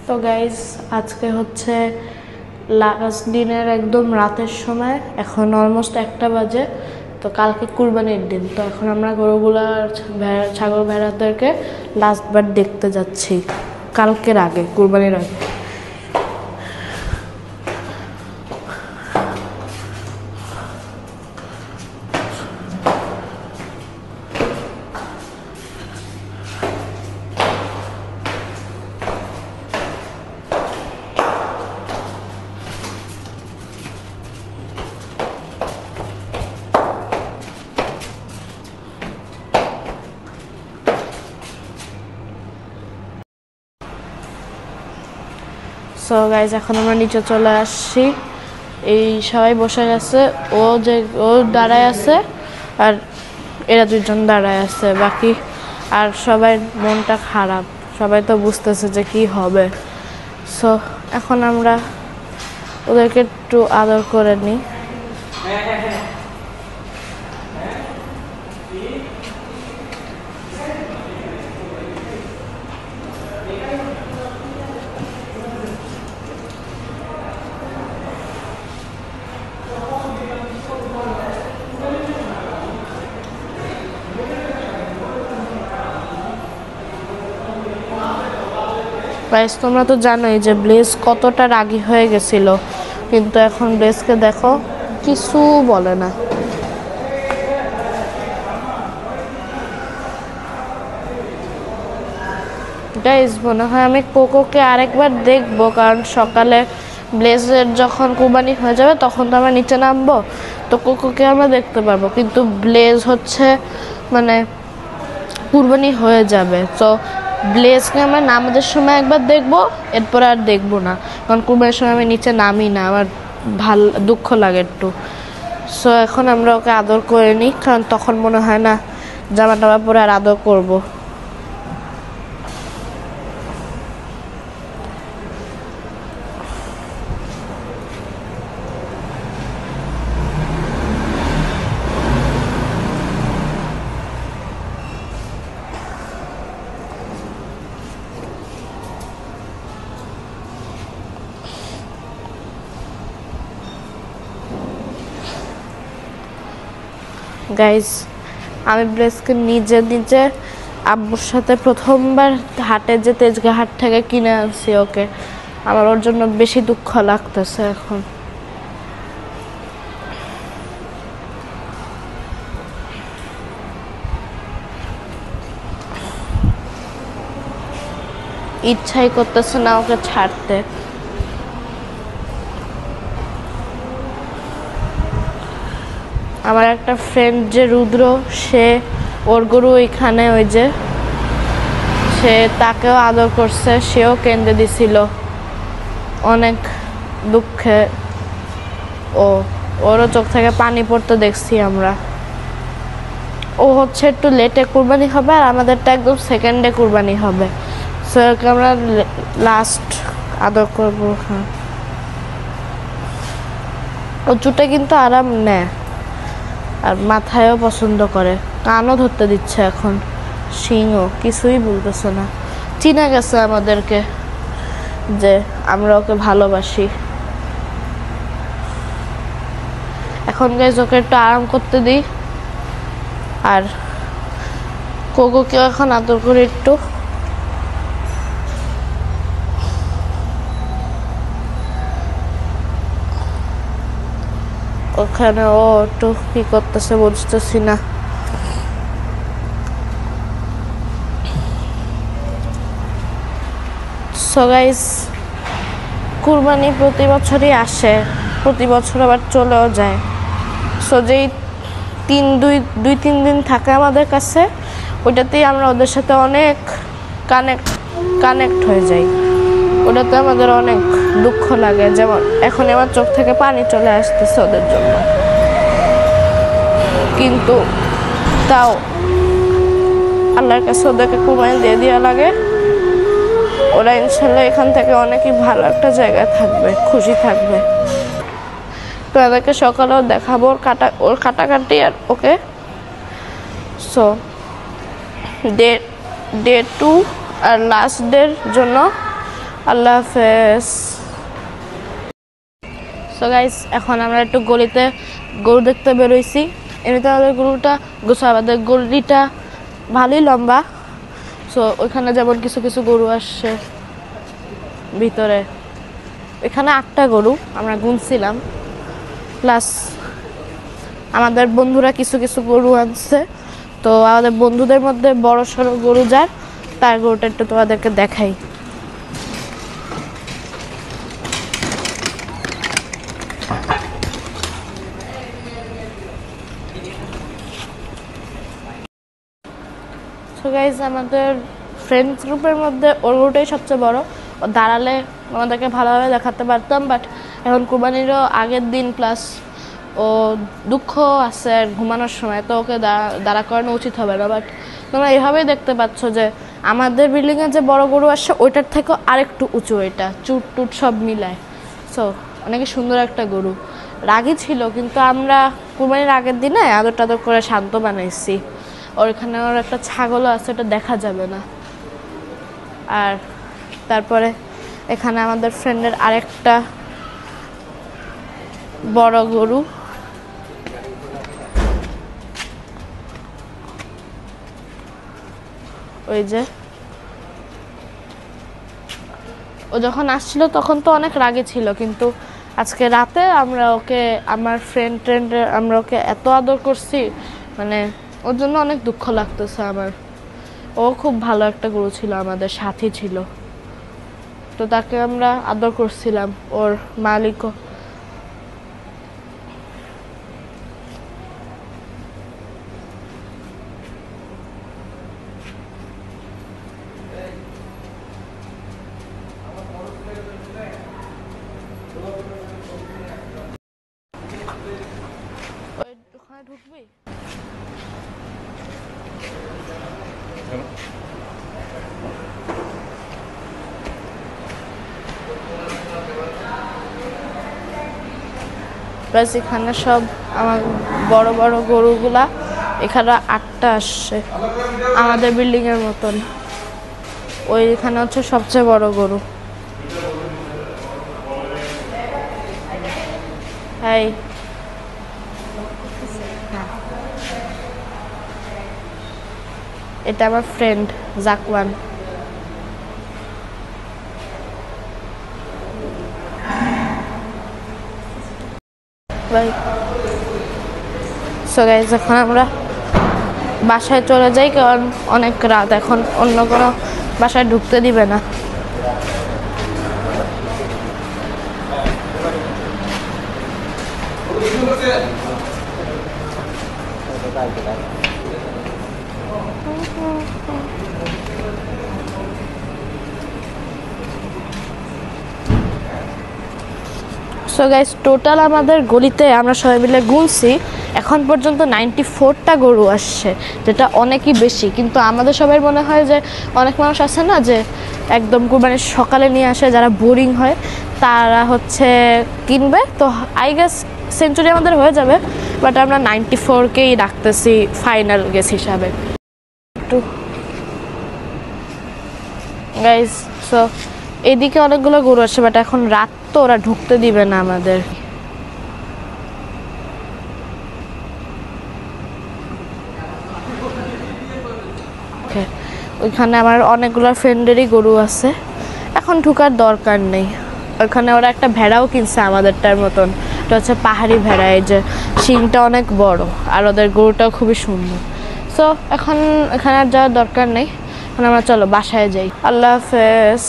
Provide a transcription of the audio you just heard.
তো গাইজ আজকে হচ্ছে লাস্ট দিনের একদম রাতের সময়, এখন অলমোস্ট 1টা বাজে। তো কালকে কুরবানির দিন, তো এখন আমরা গরুগুলার ছাগল ভেড়াদেরকে লাস্টবার দেখতে যাচ্ছি কালকের আগে, কুরবানির আগে। সো গাইজ এখন আমরা নিচে চলে আসছি, এই সবাই বসে গেছে, ও দাঁড়ায় আছে আর এরা দুজন দাঁড়ায় আছে, বাকি আর সবাই মনটা খারাপ, সবাই তো বুঝতেছে যে কি হবে। সো এখন আমরা ওদেরকে একটু আদর করে নিই। গাইস তোমরা তো জানোই যে ব্লেজ কতটা রাগী হয়ে গেছিল, কিন্তু এখন ব্লেজকে দেখো কিছু বলে না। গাইস মনে হয় আমি কোকোকে আরেকবার দেখবো, কারণ সকালে ব্লেজের যখন কুরবানি হয়ে যাবে তখন তো আমরা নিচে নামবো, তো কোকোকে আমরা দেখতে পারবো, কিন্তু ব্লেজ হচ্ছে মানে কুরবানি হয়ে যাবে। তো ব্লেজকে আমরা নামাজের সময় একবার দেখবো, এরপর আর দেখবো না, কারণ কুরবানির সময় আমি নিচে নামি না, আমার দুঃখ লাগে একটু। সো এখন আমরা ওকে আদর করে নিই, কারণ তখন মনে হয় না জামা টামা পরে আর আদর করবো। গাইজ আমি ব্লেজকে নিজে আব্বুর সাথে প্রথমবার হাটে যে তেজগাঁ হাট থেকে কিনে আনছি ওকে, আমার ওর জন্য বেশি দুঃখ লাগতেছে এখন। ইচ্ছাই করতেছে না ওকে ছাড়তে। আমার একটা ফ্রেন্ড যে রুদ্র, সে ওর গরু ওইখানে, ওই যে সে তাকেও আদর করছে, সেও কেঁদে দিছিল অনেক দুঃখে, ওরও চোখ থেকে পানি পড়তে দেখছি আমরা। ও হচ্ছে একটু লেটে কুরবানি হবে আর আমাদেরটা একদম সেকেন্ডে কুরবানি হবে, সো ওকে আমরা লাস্ট আদর করবো। হ্যাঁ, ও চুটে কিন্তু আরাম নেয় আর মাথায়ও পছন্দ করে, কানও ধরতে দিচ্ছে এখন, শিংও কিছুই বলতেছে না, চিনা গেছে আমাদেরকে যে আমরা ওকে ভালোবাসি। এখন গাইজ ওকে একটু আরাম করতে দিই, আর কোকোকেও এখন আদর করি একটু। ওখানে ও একটু কি করতেছে বুঝতেছি না। সো গাইস কুরবানি প্রতি বছরই আসে, প্রতি বছর আবার চলেও যায়। সো যেই 2-3 দিন থাকে আমাদের কাছে, ওইটাতেই আমরা ওদের সাথে অনেক কানেক্ট হয়ে যাই, ওটাতে আমাদের অনেক দুঃখ লাগে। যেমন এখন আমার চোখ থেকে পানি চলে আসতেছে ওদের জন্য, কিন্তু তাও আল্লাহর কাছে ওদেরকে কুরবানি দিয়ে দেওয়া লাগে। ওরা ইনশাল্লাহ এখান থেকে অনেকই ভালো একটা জায়গায় থাকবে, খুশি থাকবে। তো এদেরকে সকালেও দেখাবো ওর কাটাকাটি আর ওকে। সো ডে 2 আর লাস্ট ডের জন্য আল্লাহ হাফেজ। সো গাইস, এখন আমরা একটু গলিতে গরু দেখতে বেরোইছি। এমনিতে আমাদের আমাদের গলিটা ভালোই লম্বা। সো ওইখানে যেমন কিছু কিছু গরু আসছে ভিতরে, এখানে 8টা গরু আমরা গুনছিলাম, প্লাস আমাদের বন্ধুরা কিছু কিছু গরু আনছে। তো আমাদের বন্ধুদের মধ্যে বড় সড়ো গরু যার, তার গরুটা একটু তোমাদেরকে দেখাই। সো গাইজ, আমাদের ফ্রেন্ডস গ্রুপের মধ্যে ওর গরুটাই সবচেয়ে বড়। ও দাঁড়ালে আমাদেরকে ভালোভাবে দেখাতে পারতাম, বাট এখন কুরবানিরও আগের দিন, প্লাস ও দুঃখ আছে আর ঘুমানোর সময়, তো ওকে দাঁড়া করানো উচিত হবে না। বাট তোমরা এভাবেই দেখতে পাচ্ছ যে আমাদের বিল্ডিংয়ে যে বড় গরু আসছে ওইটার থেকেও আরেকটু উঁচু, এটা চুট টুট সব মিলায়। সো অনেক সুন্দর একটা গরু, রাগী ছিল, কিন্তু আমরা কুরবানির আগের দিনে আদর টাদর করে শান্ত বানাইছি। ওর এখানে ওর একটা ছাগলও আছে, ওটা দেখা যাবে না। আর তারপরে এখানে আমাদের ফ্রেন্ডের আরেকটা বড় গরু, ওই যে ও যখন আসছিল তখন তো অনেক রাগে ছিল, কিন্তু আজকে রাতে আমরা ওকে, আমার ফ্রেন্ড আমরা ওকে এত আদর করছি, মানে ওর জন্য অনেক দুঃখ লাগতেছে আমার। ও খুব ভালো একটা গরু ছিল, আমাদের সাথী ছিল, তো তাকে আমরা আদর করছিলাম। ওর মালিকও ওখানে ঢুকবি। প্লাস এখানে সব আমার বড় বড় গরুগুলা, এখানে 8টা আসছে আমাদের বিল্ডিং এর মতন। ওইখানে হচ্ছে সবচেয়ে বড় গরু। হাই, এটা আমার ফ্রেন্ড জাকওয়ান। সো গাইস, এখন আমরা বাসায় চলে যাই, কারণ অনেক রাত, এখন অন্য কোনো বাসায় ঢুকতে দিবে না। সো গাইস, টোটাল আমাদের গলিতে আমরা সবাই মিলে গুনছি এখন পর্যন্ত 94টা গরু আসছে, যেটা অনেকই বেশি। কিন্তু আমাদের সবাই মনে হয় যে অনেক মানুষ আছে না যে একদম কুরবানির সকালে নিয়ে আসে, যারা বোরিং হয় তারা হচ্ছে কিনবে। তো আই গেস সেঞ্চুরি আমাদের হয়ে যাবে, বাট আমরা 94কেই রাখতেছি ফাইনাল গেস হিসাবে। একটু গাইস, সো এদিকে অনেকগুলো গরু আসছে, বাট এখন রাত তো ওরা ঢুকতে দিবে না আমাদের। ওইখানে আমার অনেকগুলো ফ্রেন্ডেরই গরু আছে, এখন ঢুকার দরকার নেই। ওইখানে ওরা একটা ভেড়াও কিনছে আমাদেরটার মতন, এটা হচ্ছে পাহাড়ি ভেড়া, এই যে শিংটা অনেক বড়, আর ওদের গরুটাও খুবই সুন্দর। সো এখন এখানে আর যাওয়ার দরকার নেই, এখন আমরা চলো বাসায় যাই। আল্লাহ হাফেজ।